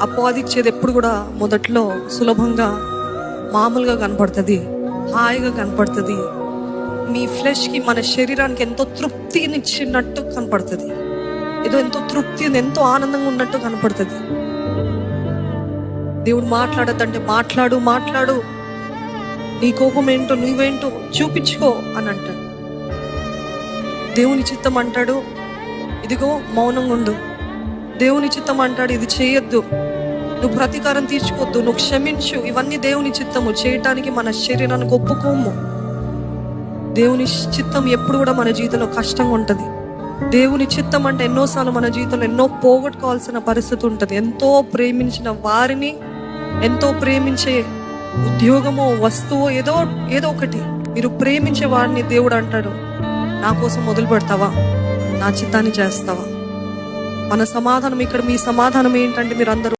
అపవాదిచ్చేది ఎప్పుడు కూడా మొదట్లో సులభంగా మామూలుగా కనపడుతుంది, హాయిగా కనపడుతుంది. మీ ఫ్లెష్కి, మన శరీరానికి ఎంతో తృప్తినిచ్చినట్టు కనపడుతుంది. ఏదో ఎంతో తృప్తి, ఎంతో ఆనందంగా ఉన్నట్టు కనపడుతుంది. దేవుడు మాట్లాడద్దంటే మాట్లాడు, నీ కోపం ఏంటో నువ్వేంటో చూపించుకో అని అంటాడు. దేవుని చిత్తం అంటాడు, ఇదిగో మౌనంగా ఉండు. దేవుని చిత్తం అంటాడు, ఇది చేయొద్దు, నువ్వు ప్రతీకారం తీర్చుకోవద్దు, నువ్వు క్షమించు. ఇవన్నీ దేవుని చిత్తము. చేయటానికి మన శరీరానికి ఒప్పుకోము. దేవుని చిత్తం ఎప్పుడు కూడా మన జీవితంలో కష్టంగా ఉంటుంది. దేవుని చిత్తం అంటే ఎన్నోసార్లు మన జీవితంలో ఎన్నో పోగొట్టుకోవాల్సిన పరిస్థితి ఉంటుంది. ఎంతో ప్రేమించిన వారిని, ఎంతో ప్రేమించే ఉద్యోగమో వస్తువో ఏదో ఒకటి, మీరు ప్రేమించే వారిని దేవుడు అంటాడు, నా కోసం మొదలు పెడతావా, నా చిత్తాన్ని చేస్తావా? మన సమాధానం ఇక్కడ, మీ సమాధానం ఏంటంటే, మీరు అందరూ